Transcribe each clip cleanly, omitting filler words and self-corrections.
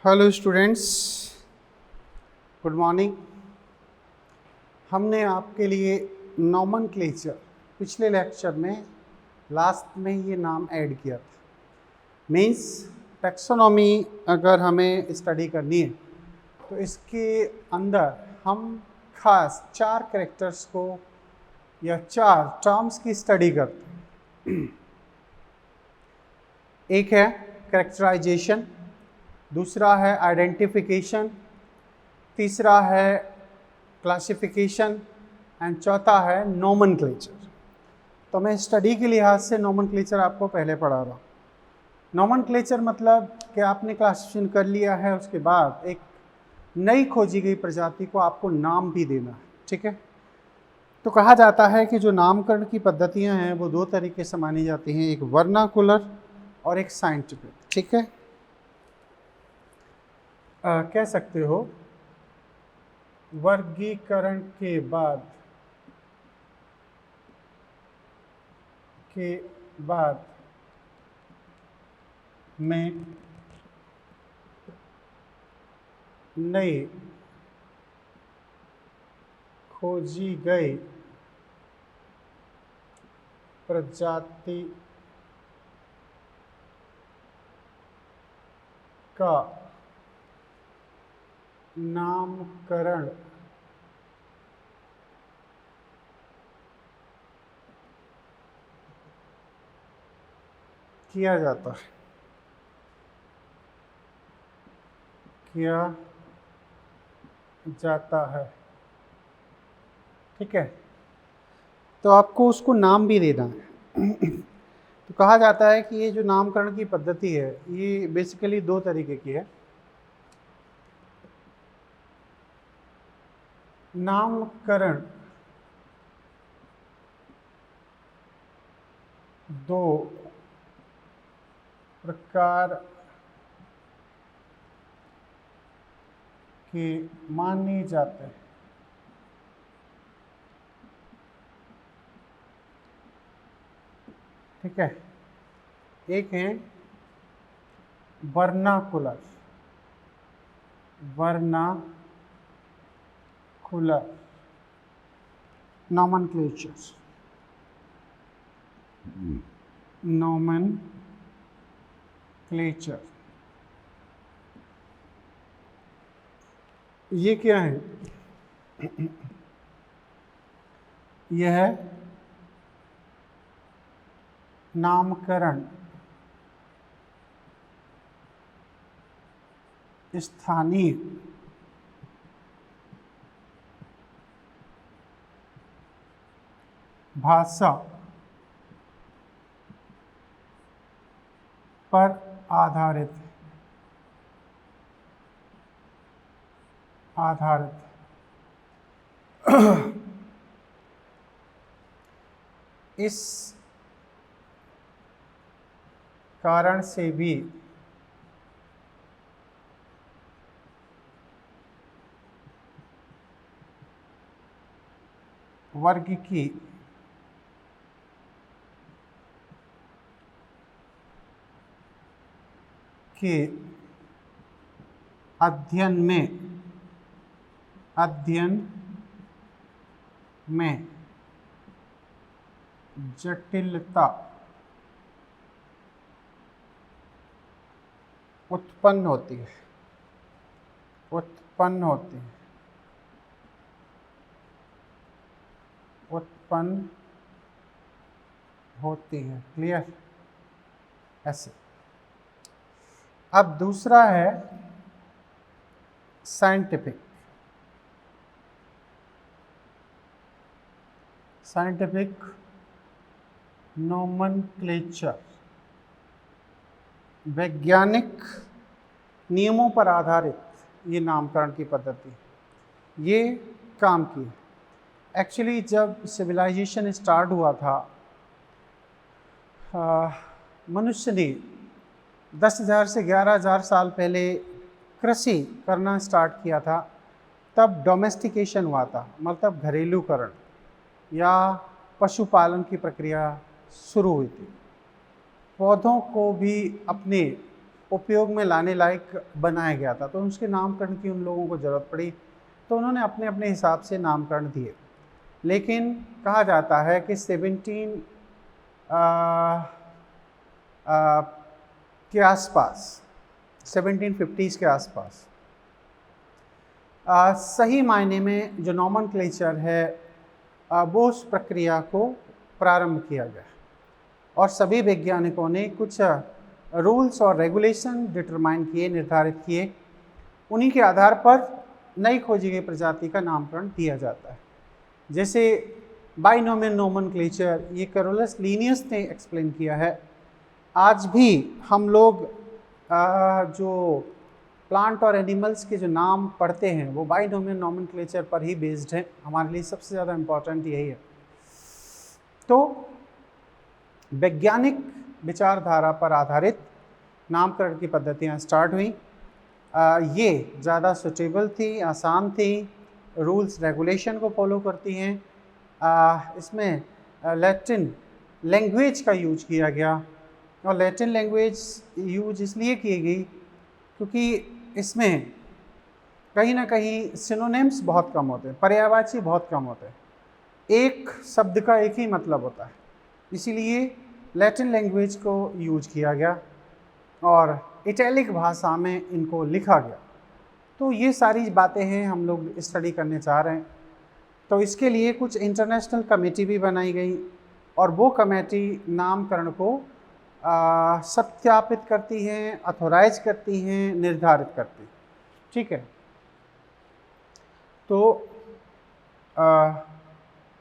Hello students, good morning. हमने आपके लिए नॉमनक्लेचर पिछले लेक्चर में लास्ट में ये नाम ऐड किया था। मीन्स टैक्सोनॉमी अगर हमें स्टडी करनी है तो इसके अंदर हम खास 4 कैरेक्टर्स को या 4 टर्म्स की स्टडी करते हैं। एक है कैरेक्टराइजेशन, दूसरा है आइडेंटिफिकेशन, तीसरा है क्लासिफिकेशन एंड चौथा है नॉमनक्लेचर। तो मैं स्टडी के लिहाज से नॉमनक्लेचर आपको पहले पढ़ा रहा हूँ। नॉमनक्लेचर मतलब कि आपने क्लासिफिकेशन कर लिया है, उसके बाद एक नई खोजी गई प्रजाति को आपको नाम भी देना है। ठीक है, तो कहा जाता है कि जो नामकरण की पद्धतियाँ हैं वो 2 तरीके से मानी जाती हैं, एक वर्नाकुलर और एक साइंटिफिक। ठीक है, कह सकते हो वर्गीकरण के बाद में नई खोजी गई प्रजाति का नामकरण किया जाता है। ठीक है, तो आपको उसको नाम भी देना है। तो कहा जाता है कि ये जो नामकरण की पद्धति है ये बेसिकली 2 तरीके की है। नामकरण 2 प्रकार के माने जाते हैं। ठीक है, एक है वर्नाकुलर नॉमनक्लेचर ये क्या है? यह है नामकरण स्थानीय भाषा पर आधारित इस कारण से भी वर्ग की के अध्ययन में जटिलता उत्पन्न होती है। क्लियर? ऐसे। अब दूसरा है साइंटिफिक नॉमनक्लेचर, वैज्ञानिक नियमों पर आधारित ये नामकरण की पद्धति ये काम की है। एक्चुअली जब सिविलाइजेशन स्टार्ट हुआ था, मनुष्य ने 10,000 से 11,000 साल पहले कृषि करना स्टार्ट किया था, तब डोमेस्टिकेशन हुआ था, मतलब घरेलूकरण या पशुपालन की प्रक्रिया शुरू हुई थी। पौधों को भी अपने उपयोग में लाने लायक बनाया गया था, तो उसके नामकरण की उन लोगों को ज़रूरत पड़ी, तो उन्होंने अपने अपने हिसाब से नामकरण दिए। लेकिन कहा जाता है कि 17 के आसपास, 1750s के आसपास सही मायने में जो नॉमेनक्लेचर है वो उस प्रक्रिया को प्रारंभ किया गया और सभी वैज्ञानिकों ने कुछ रूल्स और रेगुलेशन डिटरमाइन किए, निर्धारित किए। उन्हीं के आधार पर नई खोजी गई प्रजाति का नामकरण दिया जाता है। जैसे बाइनोमियल नोमेनक्लेचर, ये कैरोलस लीनियस ने एक्सप्लेन किया है। आज भी हम लोग जो प्लांट और एनिमल्स के जो नाम पढ़ते हैं वो बाइनोमियल नोमेनक्लेचर पर ही बेस्ड है। हमारे लिए सबसे ज़्यादा इम्पॉर्टेंट यही है। तो वैज्ञानिक विचारधारा पर आधारित नामकरण की पद्धतियाँ स्टार्ट हुई। ये ज़्यादा सुटेबल थी, आसान थी, रूल्स रेगुलेशन को फॉलो करती हैं। इसमें लैटिन लैंग्वेज का यूज किया गया और लैटिन लैंग्वेज यूज इसलिए की गई क्योंकि इसमें कहीं ना कहीं सिनोनिम्स बहुत कम होते हैं, पर्यायवाची बहुत कम होते हैं, एक शब्द का एक ही मतलब होता है, इसीलिए लैटिन लैंग्वेज को यूज किया गया और इटैलिक भाषा में इनको लिखा गया। तो ये सारी बातें हैं हम लोग स्टडी करने चाह रहे हैं। तो इसके लिए कुछ इंटरनेशनल कमेटी भी बनाई गई और वो कमेटी नामकरण को सत्यापित करती हैं, अथोराइज करती हैं, निर्धारित करती हैं। ठीक है, तो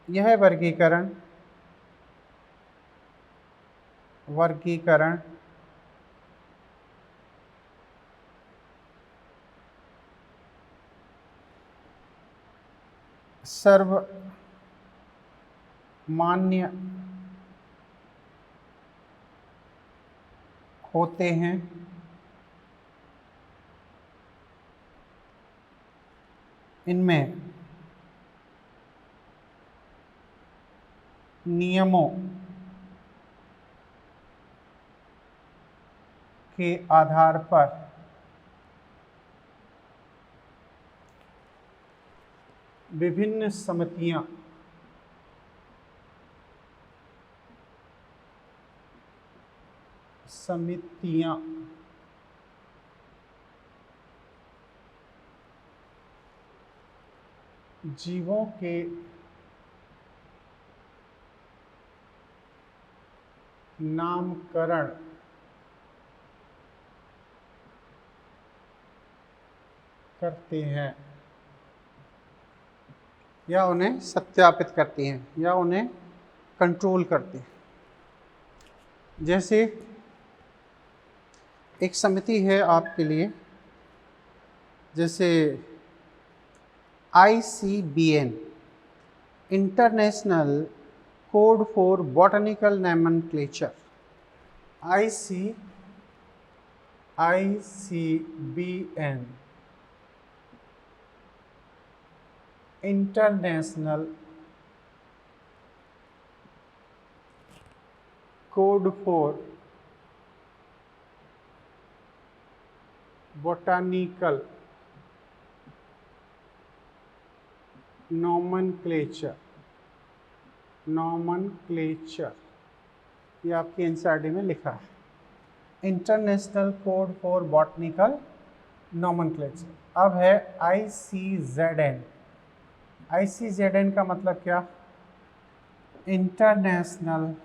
यह वर्गीकरण सर्वमान्य होते हैं। इनमें नियमों के आधार पर विभिन्न समितियां जीवों के नामकरण करते हैं या उन्हें सत्यापित करती हैं या उन्हें कंट्रोल करती हैं। जैसे एक समिति है आपके लिए, जैसे ICBN, international code for botanical nomenclature. ICBN international code for botanical nomenclature, ये आपकी एनसीईआरटी में लिखा है, international code for botanical nomenclature. अब है ICZN। ICZN का मतलब क्या? International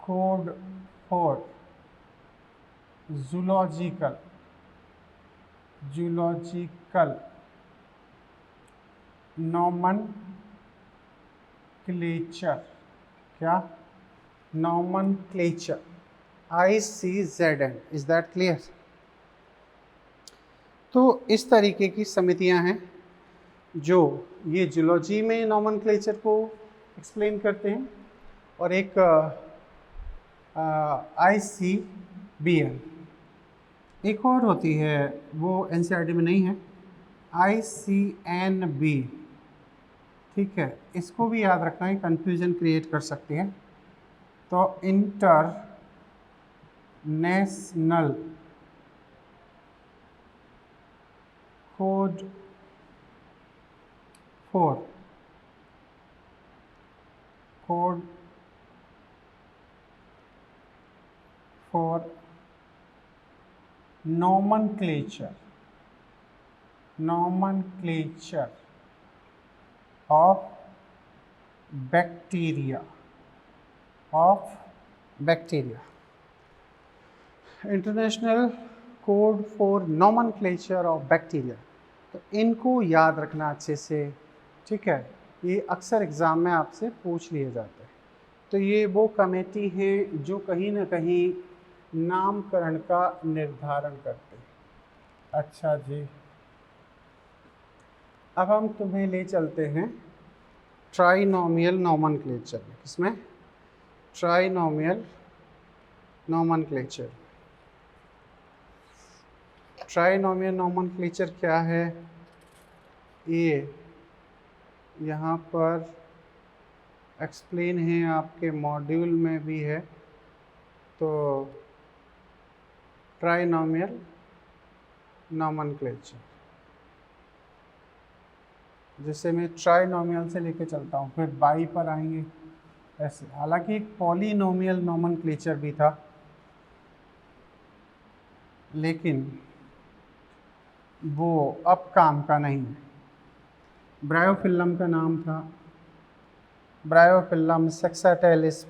code for zoological nomenclature. क्या? Nomenclature, ICZN। Is that clear? तो इस तरीके की समितियां हैं जो ये जूलॉजी में नोमेनक्लेचर को एक्सप्लेन करते हैं। और एक ICBN, एक और होती है, वो एनसीईआरटी में नहीं है, ICNB, ठीक है, इसको भी याद रखना है, कंफ्यूजन क्रिएट कर सकती है। तो international code for nomenclature of bacteria international code for nomenclature of bacteria. तो इनको याद रखना अच्छे से, ठीक है, ये अक्सर एग्ज़ाम में आपसे पूछ लिए जाते हैं। तो ये वो कमेटी है जो कहीं ना कहीं नामकरण का निर्धारण करते हैं। अच्छा जी, अब हम तुम्हें ले चलते हैं ट्राइनोमियल नॉमनक्लेचर में। किसमें? Trinomial nomenclature. ट्राइनोमियल नॉमनक्लेचर क्या है? ये यहाँ पर एक्सप्लेन है, आपके मॉड्यूल में भी है। तो ट्राइनोमियल नॉमनक्लेचर, जैसे मैं ट्राइनोमियल से लेके चलता हूँ, फिर बाई पर आएंगे ऐसे। हालांकि एक पॉलिनोमियल नॉमनक्लेचर भी था, लेकिन वो अब काम का नहीं है। ब्रायोफिल्लम का नाम था, ब्रायोफिल्लम, सेक्साटेलिस,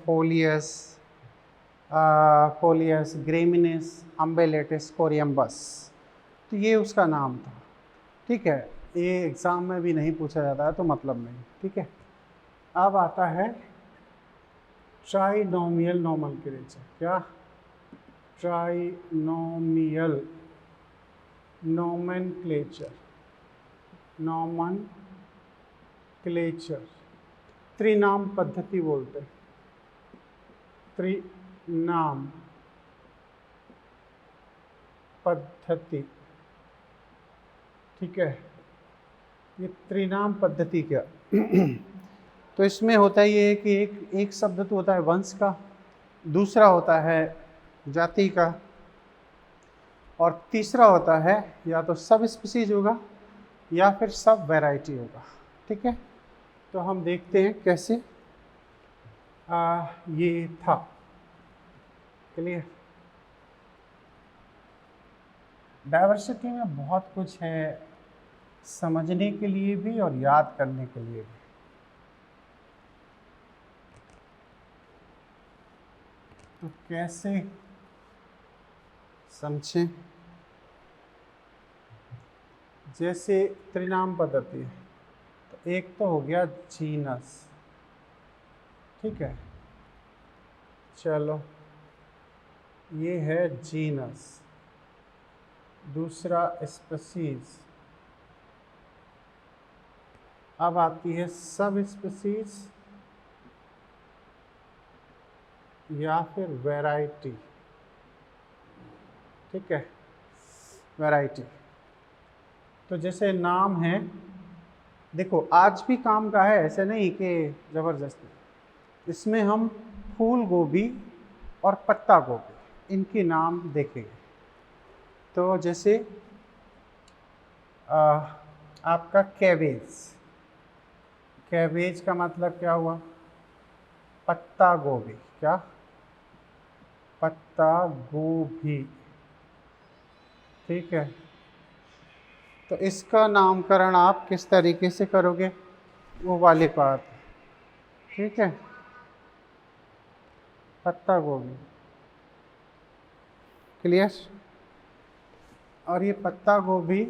फोलियस, ग्रेमिनेस, अम्बेलेटिस, कोरियम्बस, तो ये उसका नाम था। ठीक है, ये एग्ज़ाम में भी नहीं पूछा जाता है तो मतलब नहीं। ठीक है, अब आता है ट्राइनोमियल नॉमनक्लेचर। क्या? ट्राइनोमियल नॉमनक्लेचर त्रिनाम पद्धति बोलते हैं, त्रिनाम पद्धति। ठीक है, ये त्रिनाम पद्धति क्या? तो इसमें होता ये है कि एक शब्द तो होता है वंश का, दूसरा होता है जाति का, और तीसरा होता है या तो सब स्पीसीज होगा या फिर सब वैरायटी होगा। ठीक है, तो हम देखते हैं कैसे ये था। क्लियर? डाइवर्सिटी में बहुत कुछ है समझने के लिए भी और याद करने के लिए भी। तो कैसे समझें? जैसे त्रिनाम पद्धति है, तो एक तो हो गया जीनस। ठीक है, चलो ये है जीनस। दूसरा स्पीसीज। अब आती है सब स्पीसीज या फिर वैरायटी। ठीक है, वैरायटी। तो जैसे नाम है, देखो आज भी काम का है, ऐसे नहीं कि ज़बरदस्ती। इसमें हम फूल गोभी और पत्ता गोभी, इनके नाम देखेंगे। तो जैसे आपका कैबेज, कैबेज का मतलब क्या हुआ? पत्ता गोभी। क्या? पत्ता गोभी। ठीक है, तो इसका नामकरण आप किस तरीके से करोगे, वो वाली बात। ठीक है, पत्ता गोभी। क्लियर? और ये पत्ता गोभी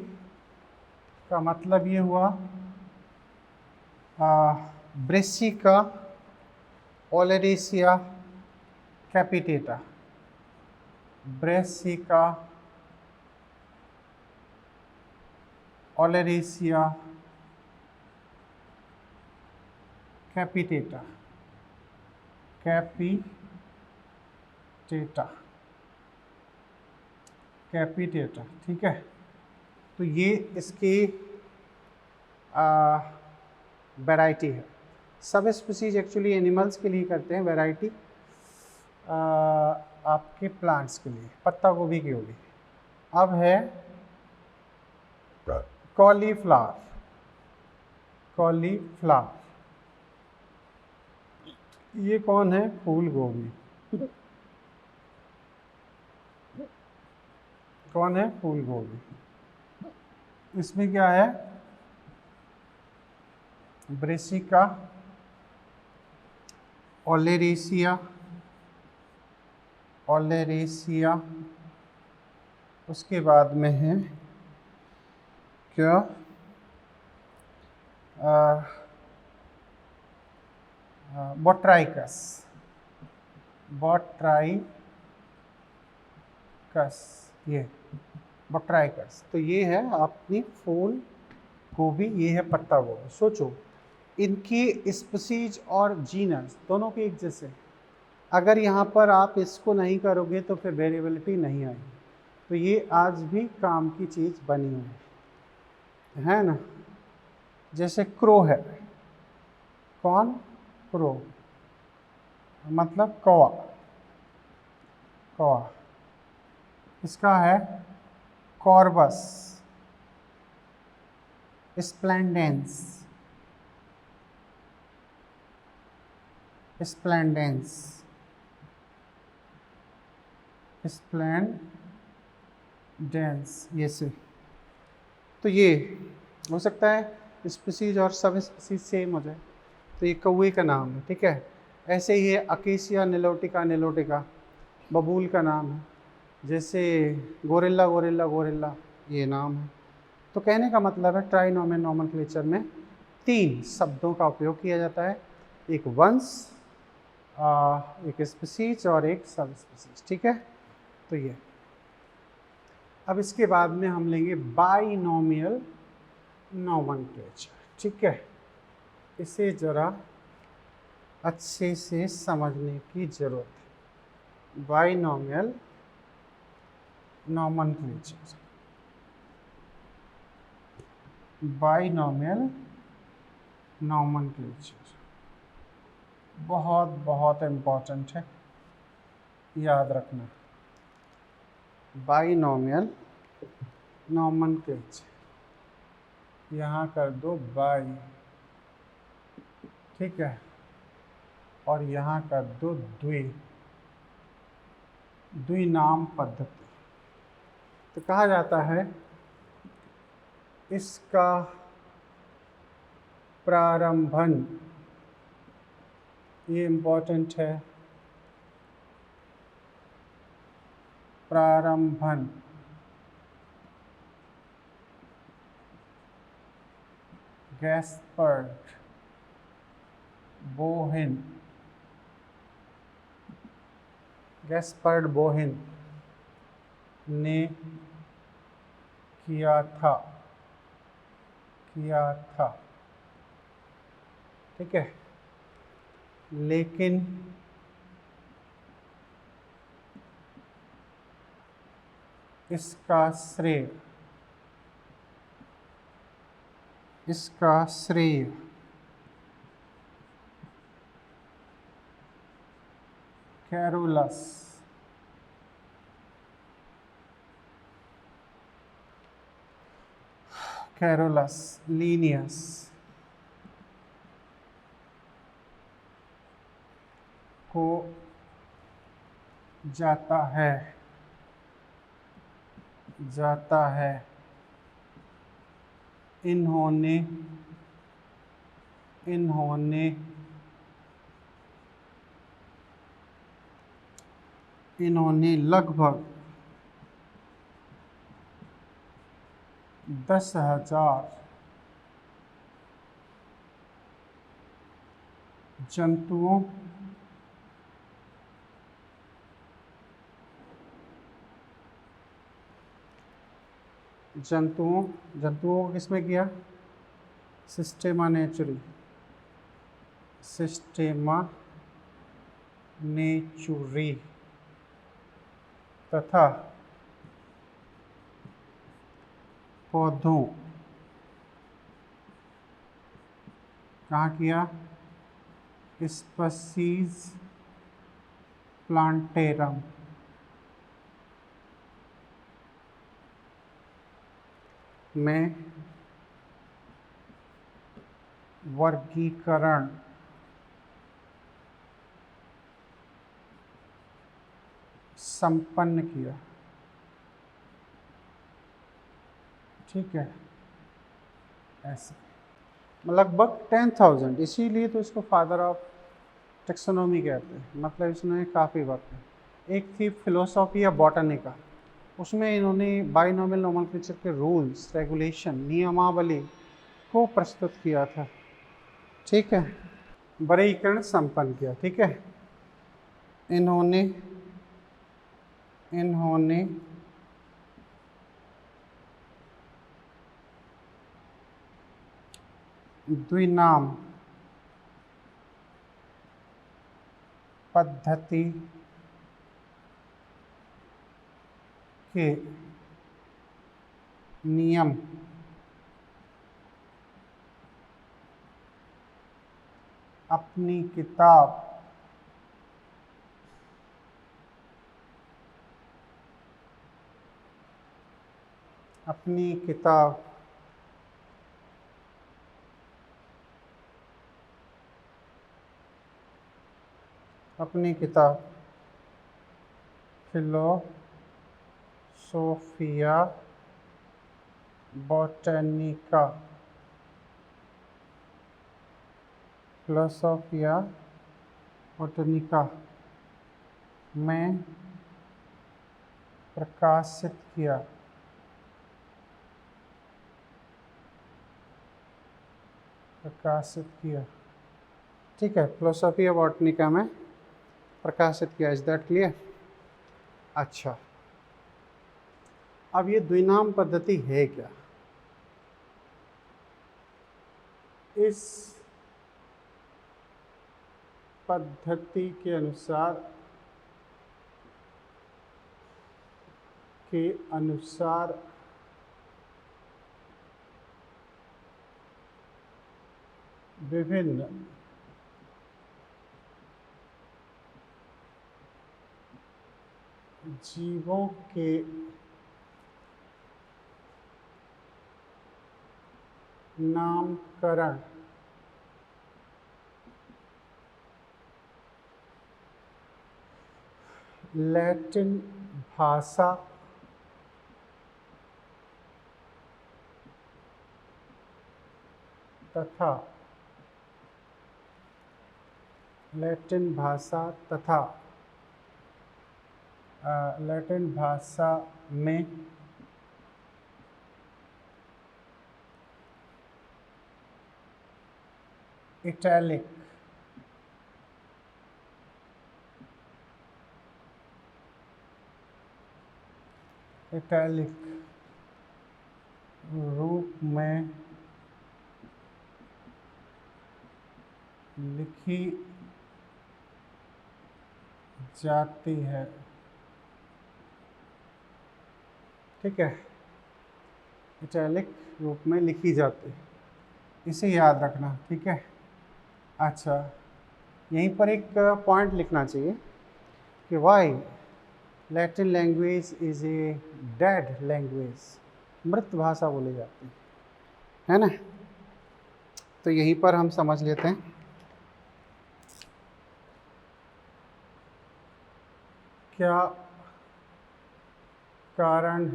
का मतलब ये हुआ ब्रेसिका ओलेरेसिया कैपिटेटा। Brassica oleracea कैपिटेटा, कैपिटेटा। ठीक है, तो ये इसके वैरायटी है। सब स्पीसीज एक्चुअली एनिमल्स के लिए करते हैं, वैरायटी आपके प्लांट्स के लिए, पत्ता गोभी की होगी। अब है कॉलीफ्लावर। कॉलीफ्लावर ये कौन है? फूल गोभी। कौन है? फूल गोभी। इसमें क्या है? Brassica oleracea, oleracea. उसके बाद में है क्या? बोट्राइकस, बोट्राइकस, ये बोट्राइकस। तो ये है अपनी फूल गोभी, ये है पत्ता गोभी। सोचो इनकी स्पीसीज और जीनस दोनों के एक जैसे। अगर यहाँ पर आप इसको नहीं करोगे तो फिर वेरिएबिलिटी नहीं आएगी। तो ये आज भी काम की चीज़ बनी हुई है ना। जैसे क्रो है, कौन? क्रो मतलब कौवा, कौवा। इसका है कॉर्बस स्प्लेंडेंस, स्प्लेंडेंस, स्प्लेंडेंस, ये से। तो ये हो सकता है स्पीसीज और सब स्पीसीज सेम हो जाए। तो ये कौवे का नाम है, ठीक है। ऐसे ही है अकेसिया निलोटिका, निलोटिका बबूल का नाम है। जैसे गोरिल्ला, गोरिल्ला, गोरिल्ला ये नाम है। तो कहने का मतलब है ट्राइनोमियल नोमेनक्लेचर में 3 शब्दों का उपयोग किया जाता है, एक वंश, एक स्पीसीज और एक सब स्पीसीज, ठीक है। तो ये अब इसके बाद में हम लेंगे बाइनोमियल नोमेनक्लेचर, ठीक है। इसे ज़रा अच्छे से समझने की ज़रूरत है। बाइनोमियल नोमेनक्लेचर, बाइनोमियल नोमेनक्लेचर बहुत बहुत इम्पॉर्टेंट है, याद रखना। बाइनोमियल नोमेनक्लेचर, यहाँ कर दो बाई, ठीक है, और यहाँ कर दो द्वि, द्विनाम पद्धति। तो कहा जाता है इसका प्रारंभन, ये इम्पोर्टेंट है, प्रारंभन गैस्पर्ड बोहेन, गैस्पर्ड बोहेन ने किया था, किया था, ठीक है। लेकिन इसका श्रेय, इसका श्रेय कैरोलस, कैरोलस लीनियस को जाता है, जाता है। इन्होंने, इन्होंने इन्होंने लगभग 10,000 जंतुओं जंतुओं जंतुओं को किसमें किया? सिस्टेमा नेचुरी, सिस्टेमा नेचुरी, तथा पौधों कहाँ किया? स्पीसीज प्लांटेरम में वर्गीकरण संपन्न किया। ठीक है, ऐसे लगभग 10,000, इसीलिए तो इसको फादर ऑफ टेक्सोनॉमी कहते हैं। मतलब इसमें काफ़ी वर्क है। एक थी फिलोसॉफी या बॉटनिका, उसमें इन्होंने बाइनोमियल नोमेनक्लेचर के रूल्स, रेगुलेशन, नियमावली को प्रस्तुत किया था। ठीक है, वर्गीकरण संपन्न किया। ठीक है, इन्होंने द्विनाम पद्धति के नियम अपनी किताब फिलोसोफिया बॉटनिका में प्रकाशित किया। ठीक है, फिलोसोफिया बॉटनिका में प्रकाशित किया। Is that clear? अच्छा, अब ये द्विनाम पद्धति है क्या? इस पद्धति के अनुसार विभिन्न जीवों के नामकरण लैटिन भाषा तथा लैटिन भाषा में इटैलिक रूप में लिखी जाती है। ठीक है, इटैलिक रूप में लिखी जाती है, इसे याद रखना। ठीक है, अच्छा, यहीं पर एक पॉइंट लिखना चाहिए कि why Latin language is a dead language, मृत भाषा बोली जाती है ना। तो यहीं पर हम समझ लेते हैं। क्या कारण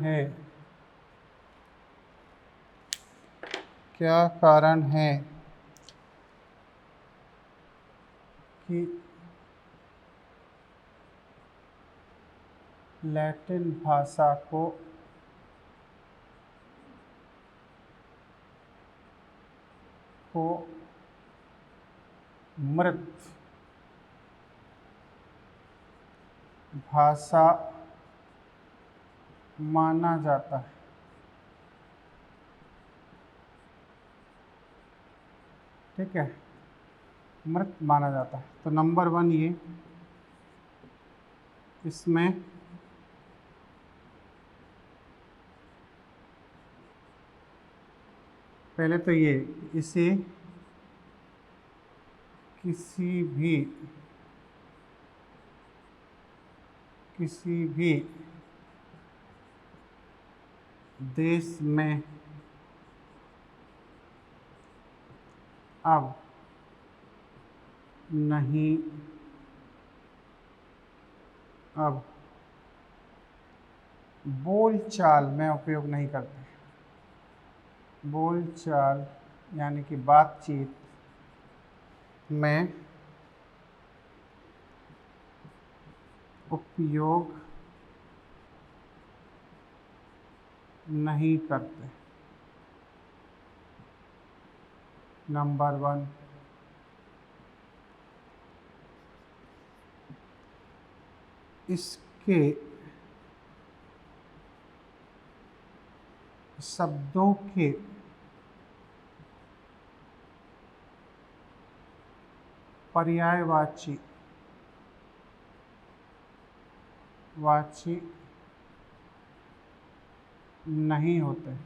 है कि लैटिन भाषा को मृत भाषा माना जाता है? ठीक है, मृत माना जाता है। तो नंबर 1 ये, इसमें पहले तो ये, इसे किसी भी देश में अब नहीं, अब बोलचाल में उपयोग नहीं करते। बोलचाल यानी कि बातचीत में उपयोग नहीं करते। नंबर 1, इसके शब्दों के पर्यायवाची नहीं होते।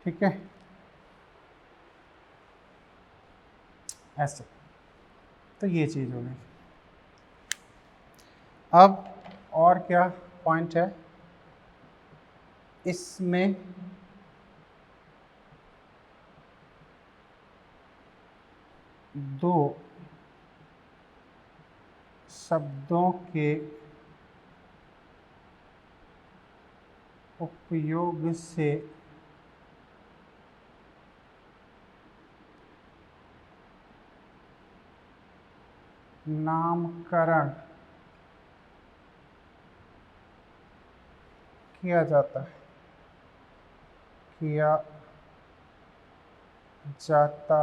ठीक है, ऐसे। तो ये चीज़ हो गई। अब और क्या पॉइंट है इसमें? दो शब्दों के उपयोग से नामकरण किया जाता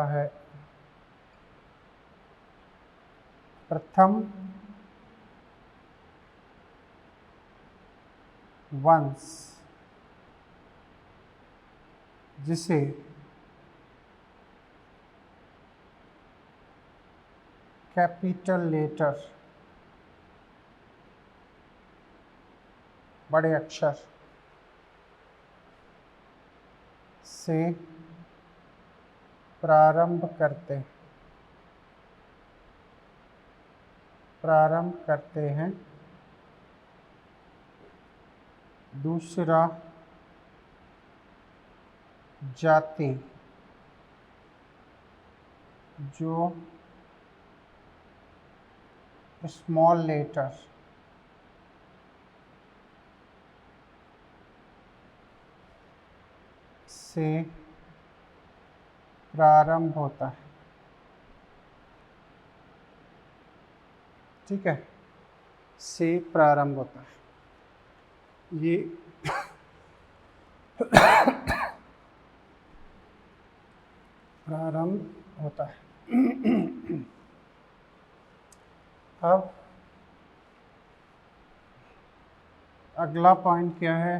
है। प्रथम वंश, जिसे कैपिटल लेटर, बड़े अक्षर से प्रारंभ करते हैं। दूसरा जाति जो स्मॉल लेटर से प्रारंभ होता है। ठीक है, से प्रारंभ होता है। ये प्रारंभ होता है। अब अगला पॉइंट क्या है?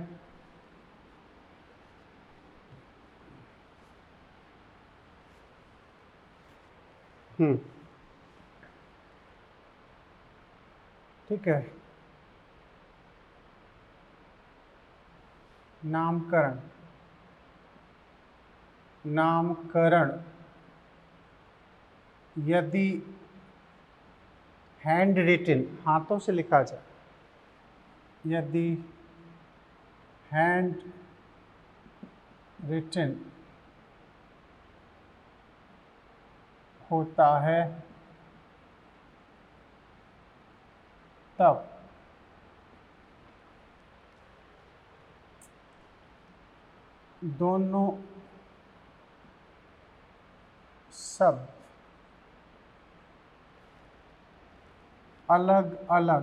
ठीक है, नामकरण यदि हैंड रिटन, हाथों से लिखा जाए, यदि हैंड रिटन होता है तब दोनों शब्द अलग अलग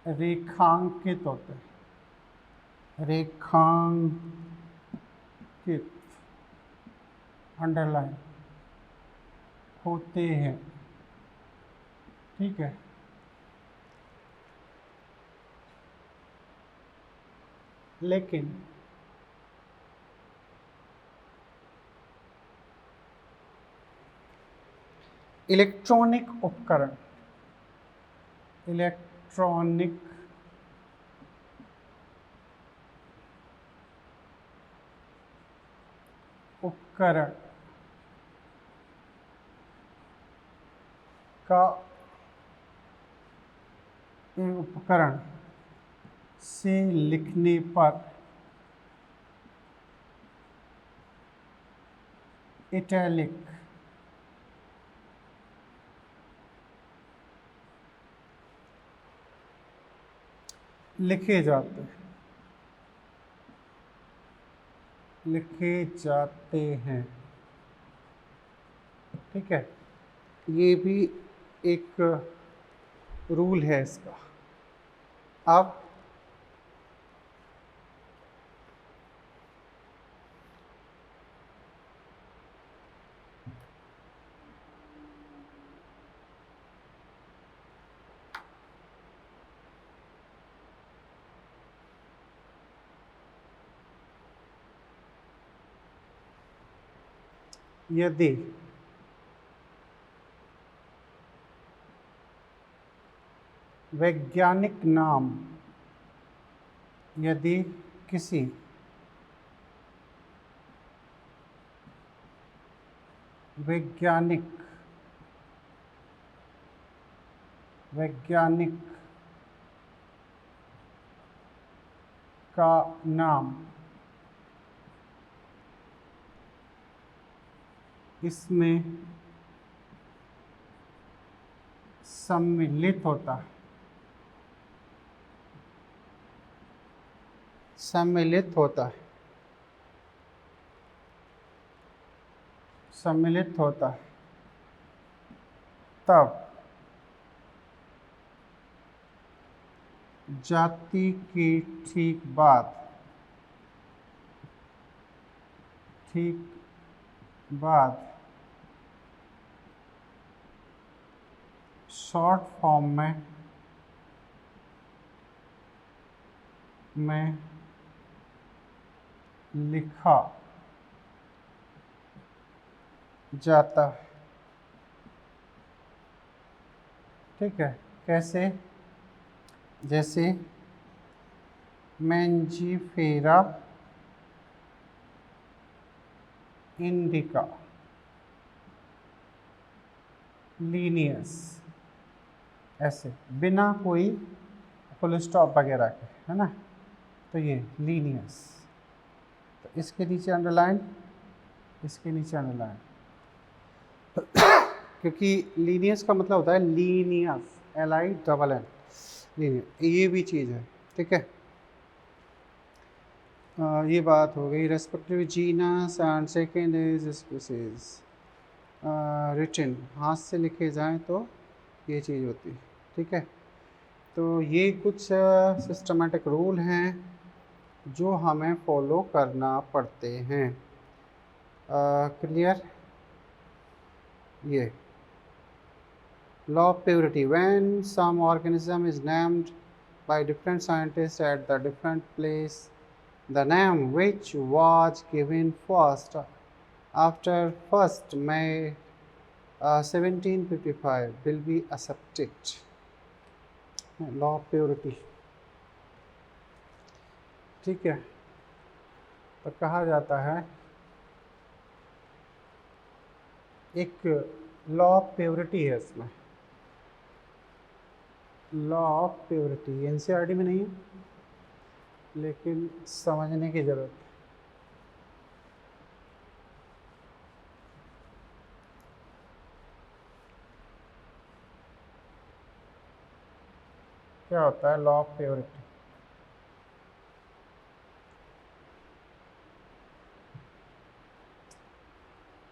रेखांकित होते हैं। रेखांकित, अंडरलाइन होते हैं। ठीक है, लेकिन इलेक्ट्रॉनिक उपकरण, इलेक्ट्रॉनिक उपकरण का उपकरण से लिखने पर इटैलिक लिखे जाते हैं। ठीक है, ये भी एक रूल है इसका। अब यदि वैज्ञानिक नाम, यदि किसी वैज्ञानिक का नाम इसमें सम्मिलित होता है, सम्मिलित होता है, तब जाति की ठीक बाद शॉर्ट फॉर्म में लिखा जाता है। ठीक है, कैसे? जैसे मैंजीफेरा इंडिका लीनियस, ऐसे बिना कोई फुल स्टॉप वगैरह के, है ना। तो ये लीनियस, तो इसके नीचे अंडरलाइन, इसके नीचे अंडरलाइन, क्योंकि लीनियस का मतलब होता है लीनियस, LINN, लीनियस, ये भी चीज़ है। ठीक है, ये बात हो गई respective genus and second is species. Written, हाथ से लिखे जाएं तो ये चीज़ होती है। ठीक है, तो ये कुछ सिस्टमेटिक रूल हैं जो हमें फॉलो करना पड़ते हैं। क्लियर? ये law of purity, when some organism is named by different scientists at the different place, the name which was given first after 1st May 1755 will be accepted. Law of purity। ठीक है, तो कहा जाता है एक law of purity है इसमें, law of purity NCERT में नहीं है, लेकिन समझने की ज़रूरत है। क्या होता है लॉ ऑफ प्योरिटी?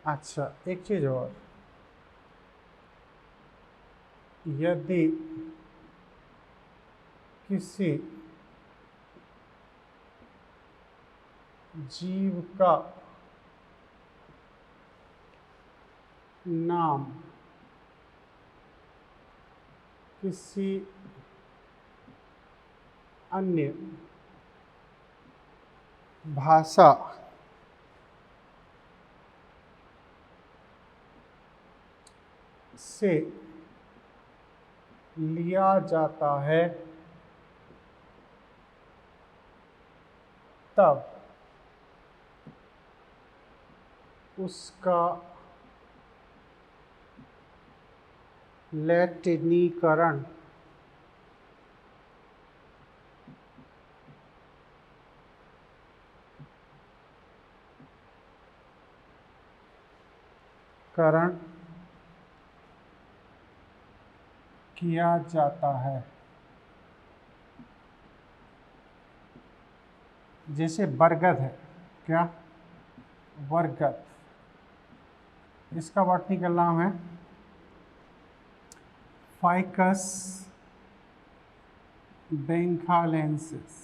अच्छा, एक चीज़ और, यदि किसी जीव का नाम किसी अन्य भाषा से लिया जाता है, तब उसका लैटिनीकरण किया जाता है। जैसे बरगद है, क्या बरगद, इसका बॉटनिकल नाम है फाइकस बेंगालेंसिस,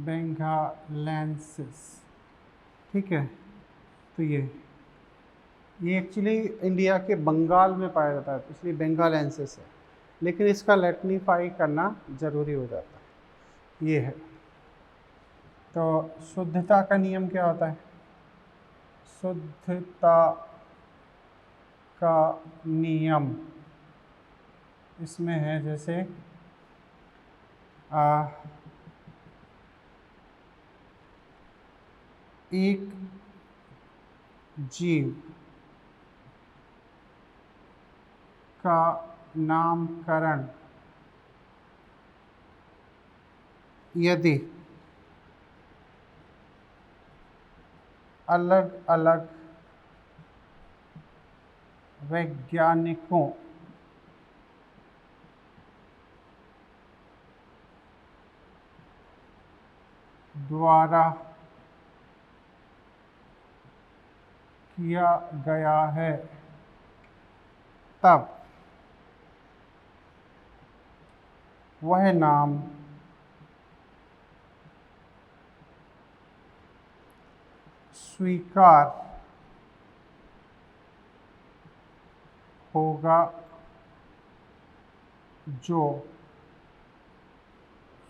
बेंगालेंसिस। ठीक है, तो ये एक्चुअली इंडिया के बंगाल में पाया जाता है, इसलिए बेंगालेंसिस है, लेकिन इसका लैटिनिफाई करना ज़रूरी हो जाता है। ये है। तो शुद्धता का नियम क्या होता है? शुद्धता का नियम इसमें है जैसे एक जीव का नामकरण यदि अलग अलग वैज्ञानिकों द्वारा किया गया है, तब वह नाम स्वीकार होगा, जो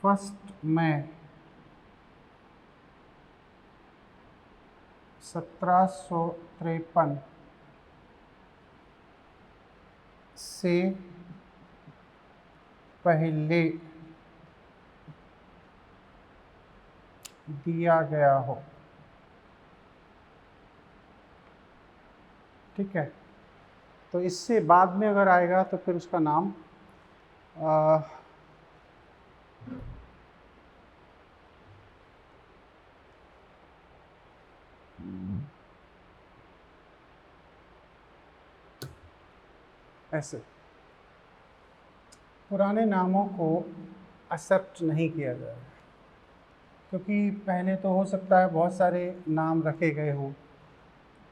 फर्स्ट में 1753 से पहले दिया गया हो। ठीक है, तो इससे बाद में अगर आएगा तो फिर उसका नाम ऐसे पुराने नामों को एक्सेप्ट नहीं किया जाएगा, क्योंकि पहले तो हो सकता है बहुत सारे नाम रखे गए हों।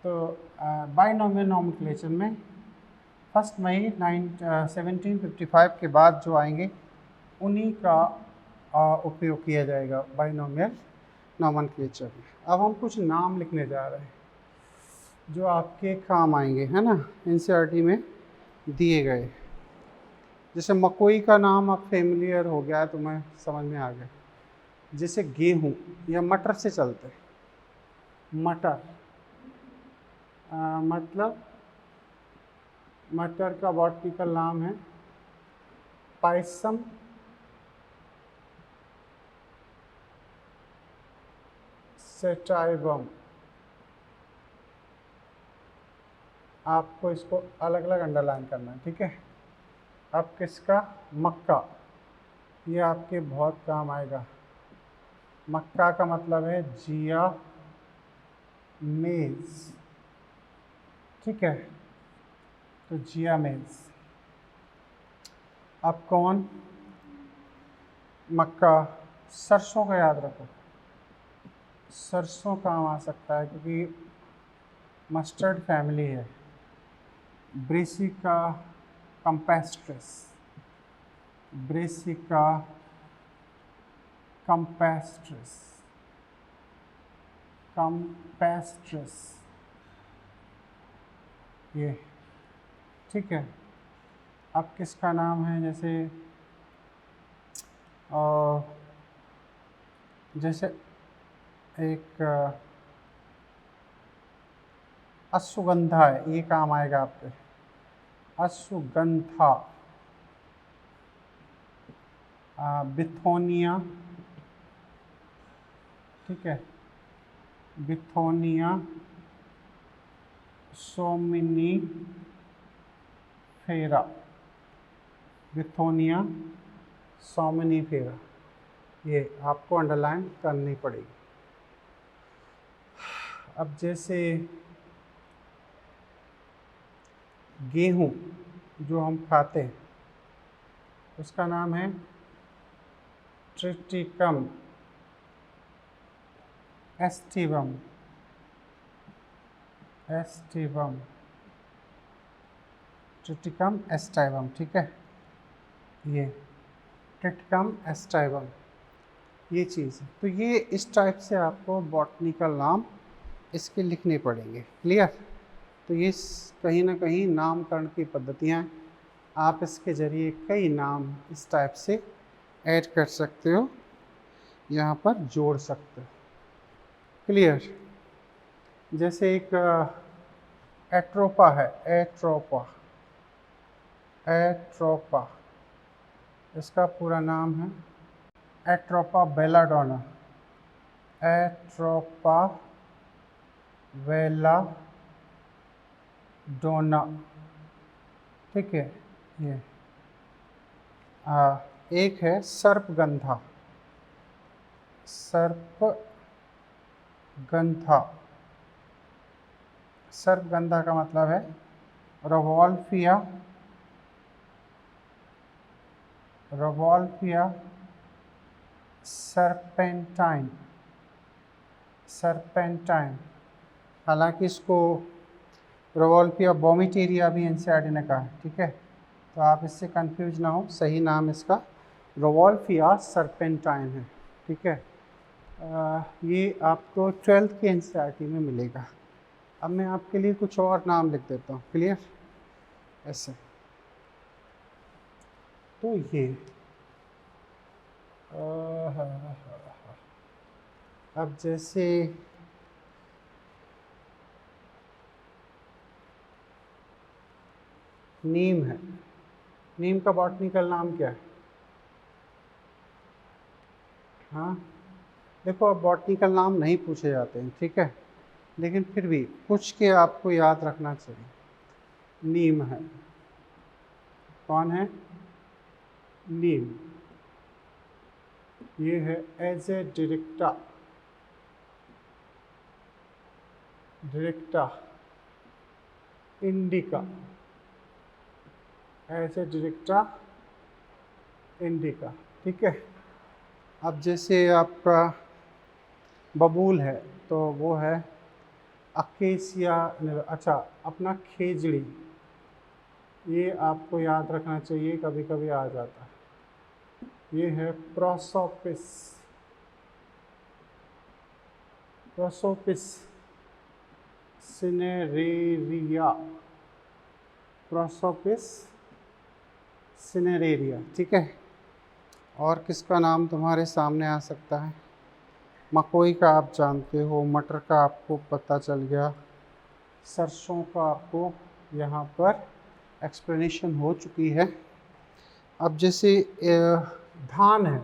तो बाइनोमियल नॉमेनक्लेचर में 1 मई 1755 के बाद जो आएंगे उन्हीं का उपयोग किया जाएगा बाइनोमियल नॉमेनक्लेचर में। अब हम कुछ नाम लिखने जा रहे हैं जो आपके काम आएंगे, है ना, एनसीईआरटी में दिए गए। जैसे मकोई का नाम अब फेमिलियर हो गया है, तुम्हें समझ में आ गया। जैसे गेहूँ या मटर से चलते, मटर मतलब मटर का बॉटनिकल नाम है पायसम सेटाइवम। आपको इसको अलग अलग अंडरलाइन करना है, ठीक है। अब किसका? मक्का, ये आपके बहुत काम आएगा। मक्का का मतलब है जिया मेज, ठीक है, तो जिया मेज। अब कौन? मक्का। सरसों का याद रखो, सरसों काम आ सकता है क्योंकि मस्टर्ड फैमिली है। Brassica campestris, Brassica campestris, campestris, ये ठीक है। अब किसका नाम है? जैसे एक अश्वगंधा है, ये काम आएगा आपके, अश्वगंधा। बिथोनिया, ठीक है, बिथोनिया सोमिनीफेरा, बिथोनिया सोमिनीफेरा, ये आपको अंडरलाइन करनी पड़ेगी। अब जैसे गेहूँ जो हम खाते हैं उसका नाम है ट्रिटिकम एस्टिवम, ट्रिटिकम एस्टाइवम, ठीक है, ये ट्रिटिकम एस्टाइवम ये चीज़ है। तो ये इस टाइप से आपको बॉटनिकल नाम इसके लिखने पड़ेंगे। क्लियर? तो ये कहीं ना कहीं नामकरण की पद्धतियाँ, आप इसके ज़रिए कई नाम इस टाइप से ऐड कर सकते हो, यहाँ पर जोड़ सकते हो। क्लियर? जैसे एक एट्रोपा है, एट्रोपा, इसका पूरा नाम है एट्रोपा बेलाडोना, एट्रोपा बेलाडोना, ठीक है। ये एक है सर्पगंधा, सर्पगंधा का मतलब है रवॉल्फिया सर्पेंटाइन। हालांकि इसको रवॉल्फिया वोमिटेरिया भी एनसीईआरटी ने कहा है, ठीक है, तो आप इससे कंफ्यूज ना हो, सही नाम इसका रवॉल्फिया सर्पेंटाइन है, ठीक है। ये आपको 12th के एनसीईआरटी में मिलेगा। अब मैं आपके लिए कुछ और नाम लिख देता हूँ। क्लियर? ऐसे तो ये अब जैसे नीम है, नीम का बॉटनिकल नाम क्या है? हाँ देखो, अब बॉटनिकल नाम नहीं पूछे जाते हैं, ठीक है, लेकिन फिर भी कुछ के आपको याद रखना चाहिए। नीम है, कौन है? नीम। ये है एजे डायरेक्टा इंडिका, एजे डायरेक्टा इंडिका, ठीक है। अब जैसे आपका बबूल है तो वो है अकेसिया, अच्छा अपना खेजड़ी, ये आपको याद रखना चाहिए, कभी कभी आ जाता है। ये है प्रोसोपिस सिनेरेरिया, ठीक है। और किसका नाम तुम्हारे सामने आ सकता है? मकोई का आप जानते हो, मटर का आपको पता चल गया, सरसों का आपको यहाँ पर एक्सप्लेनेशन हो चुकी है। अब जैसे धान है,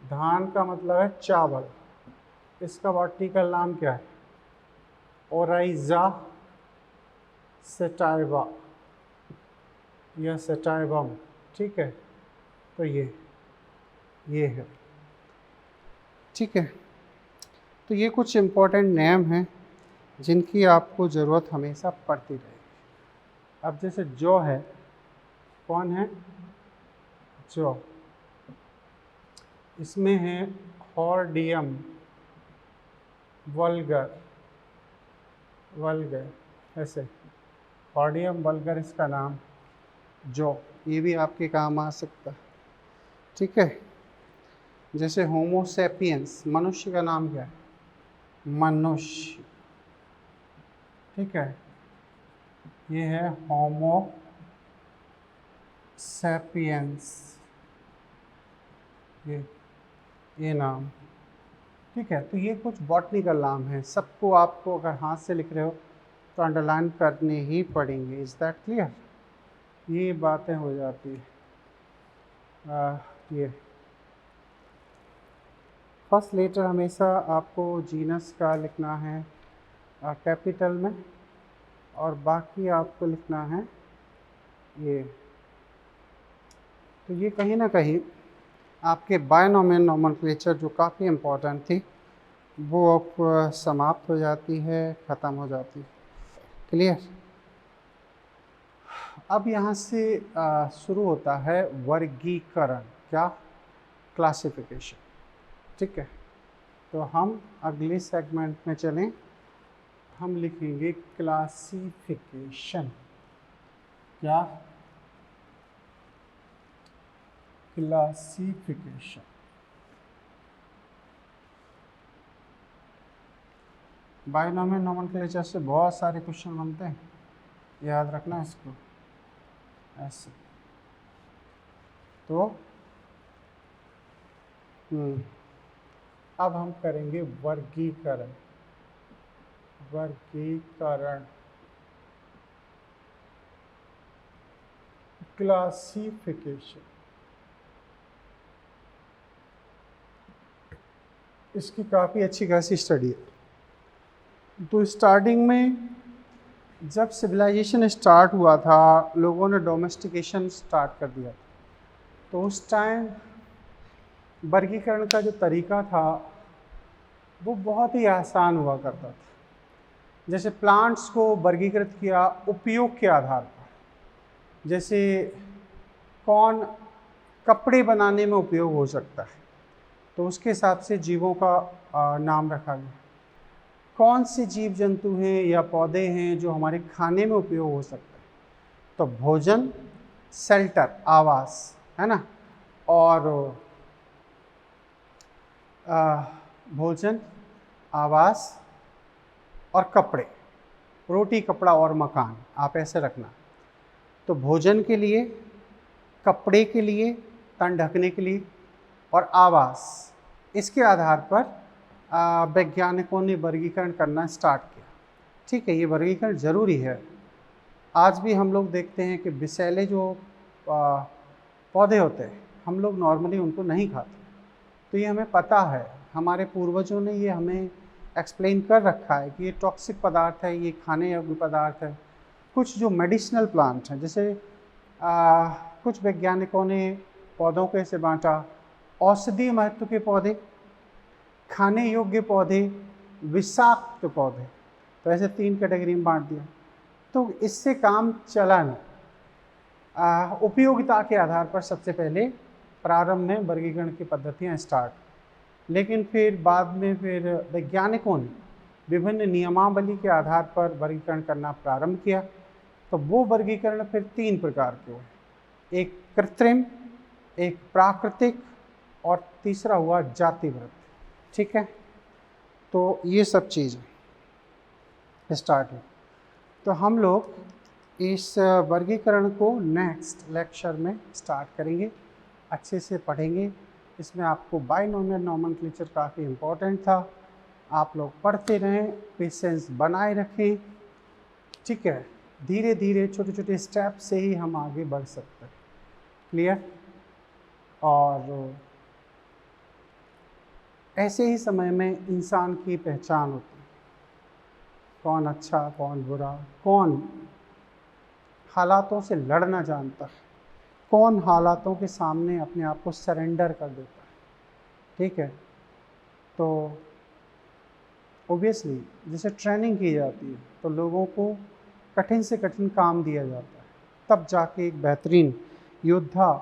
धान का मतलब है चावल, इसका बॉटनिकल नाम क्या है? ओराइजा सेटाइवा या सेटाइवम, ठीक है। तो ये है, ठीक है। तो ये कुछ इम्पोर्टेंट नेम हैं जिनकी आपको ज़रूरत हमेशा पड़ती रहेगी। अब जैसे जौ है, कौन है? जौ, इसमें है हॉर्डियम वल्गर, ऐसे हॉर्डियम वल्गर इसका नाम, जौ, ये भी आपके काम आ सकता है, ठीक है। जैसे होमोसेपियंस, मनुष्य का नाम क्या है? मनुष्य, ठीक है, ये है होमो सैपियंस, ये नाम, ठीक है। तो ये कुछ बॉटनिकल नाम है, सबको आपको अगर हाथ से लिख रहे हो तो अंडरलाइन करने ही पड़ेंगे। Is that clear? ये बातें हो जाती है। ये फर्स्ट लेटर हमेशा आपको जीनस का लिखना है कैपिटल में, और बाकी आपको लिखना है ये। तो ये कहीं ना कहीं आपके बायनॉमियल नोमेनक्लेचर जो काफ़ी इम्पोर्टेंट थी वो अब समाप्त हो जाती है, ख़त्म हो जाती है। क्लियर। अब यहाँ से शुरू होता है वर्गीकरण, क्या, क्लासिफिकेशन। ठीक है, तो हम अगले सेगमेंट में चलें। हम लिखेंगे क्लासिफिकेशन, क्या, क्लासिफिकेशन। बायनॉमियल नोमेनक्लेचर से बहुत सारे क्वेश्चन बनते हैं, याद रखना इसको ऐसे। तो अब हम करेंगे वर्गीकरण। वर्गीकरण, क्लासिफिकेशन। इसकी काफ़ी अच्छी खासी स्टडी है। तो स्टार्टिंग में जब सिविलाइजेशन स्टार्ट हुआ था, लोगों ने डोमेस्टिकेशन स्टार्ट कर दिया था, तो उस टाइम वर्गीकरण का जो तरीका था वो बहुत ही आसान हुआ करता था। जैसे प्लांट्स को वर्गीकृत किया उपयोग के आधार पर, जैसे कौन कपड़े बनाने में उपयोग हो सकता है, तो उसके हिसाब से जीवों का नाम रखा गया। कौन से जीव जंतु हैं या पौधे हैं जो हमारे खाने में उपयोग हो सकता है, तो भोजन, शेल्टर, आवास, है ना, और भोजन, आवास और कपड़े, रोटी, कपड़ा और मकान, आप ऐसे रखना। तो भोजन के लिए, कपड़े के लिए, तन ढकने के लिए, और आवास, इसके आधार पर वैज्ञानिकों ने वर्गीकरण करना स्टार्ट किया। ठीक है, ये वर्गीकरण ज़रूरी है। आज भी हम लोग देखते हैं कि विषैले जो पौधे होते हैं, हम लोग नॉर्मली उनको नहीं खाते, तो ये हमें पता है, हमारे पूर्वजों ने ये हमें एक्सप्लेन कर रखा है कि ये टॉक्सिक पदार्थ है, ये खाने योग्य पदार्थ है। कुछ जो मेडिसिनल प्लांट हैं, जैसे कुछ वैज्ञानिकों ने पौधों को ऐसे बांटा: औषधीय महत्व के पौधे, खाने योग्य पौधे, विषाक्त पौधे। तो ऐसे 3 कैटेगरी में बांट दिया। तो इससे काम चला नहीं। उपयोगिता के आधार पर सबसे पहले प्रारंभ में वर्गीकरण की पद्धतियाँ स्टार्ट, लेकिन फिर बाद में फिर वैज्ञानिकों ने विभिन्न नियमावली के आधार पर वर्गीकरण करना प्रारंभ किया। तो वो वर्गीकरण फिर 3 प्रकार के हुए, एक कृत्रिम, एक प्राकृतिक, और तीसरा हुआ जातिवृत्त। ठीक है, तो ये सब चीज़ें स्टार्ट हुई। तो हम लोग इस वर्गीकरण को नेक्स्ट लेक्चर में स्टार्ट करेंगे, अच्छे से पढ़ेंगे। इसमें आपको बायनॉमियल नोमेनक्लेचर काफ़ी इम्पोर्टेंट था, आप लोग पढ़ते रहें, पेशेंस बनाए रखें। ठीक है, धीरे धीरे छोटे छोटे स्टेप से ही हम आगे बढ़ सकते हैं। क्लियर। और ऐसे ही समय में इंसान की पहचान होती है, कौन अच्छा, कौन बुरा, कौन हालातों से लड़ना जानता है, कौन हालातों के सामने अपने आप को सरेंडर कर देता है। ठीक है, तो ओबियसली जैसे ट्रेनिंग की जाती है तो लोगों को कठिन से कठिन काम दिया जाता है, तब जाके एक बेहतरीन योद्धा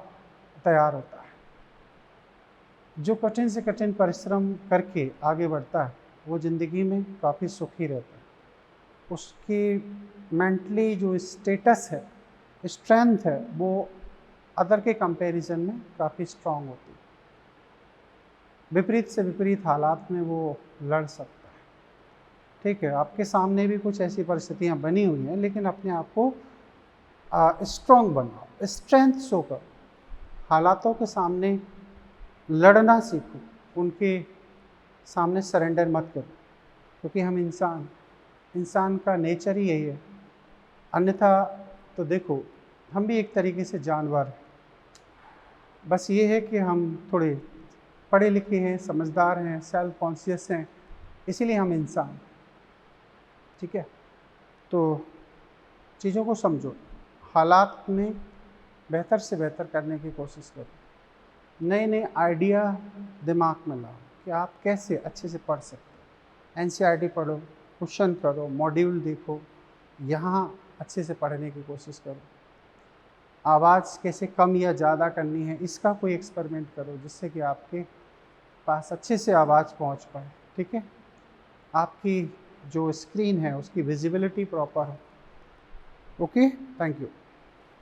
तैयार होता है। जो कठिन से कठिन परिश्रम करके आगे बढ़ता है वो ज़िंदगी में काफ़ी सुखी रहता है। उसकी मेंटली जो स्टेटस है, स्ट्रेंथ है, वो अदर के कंपैरिजन में काफ़ी स्ट्रांग होती है। विपरीत से विपरीत हालात में वो लड़ सकता है। ठीक है, आपके सामने भी कुछ ऐसी परिस्थितियाँ बनी हुई हैं, लेकिन अपने आप को स्ट्रांग बनाओ, स्ट्रेंथ शो करो, हालातों के सामने लड़ना सीखो, उनके सामने सरेंडर मत करो, क्योंकि हम इंसान का नेचर ही यही है। अन्यथा तो देखो, हम भी एक तरीके से जानवर हैं, बस ये है कि हम थोड़े पढ़े लिखे हैं, समझदार हैं, सेल्फ कॉन्शियस हैं, इसीलिए हम इंसान। ठीक है, तो चीज़ों को समझो, हालात में बेहतर से बेहतर करने की कोशिश करो, नए नए आइडिया दिमाग में लाओ कि आप कैसे अच्छे से पढ़ सकते हो। एनसीईआरटी पढ़ो, क्वेश्चन करो, मॉड्यूल देखो, यहाँ अच्छे से पढ़ने की कोशिश करो। आवाज़ कैसे कम या ज़्यादा करनी है, इसका कोई एक्सपेरिमेंट करो जिससे कि आपके पास अच्छे से आवाज़ पहुंच पाए। ठीक है, आपकी जो स्क्रीन है उसकी विजिबिलिटी प्रॉपर हो। Okay, thank you.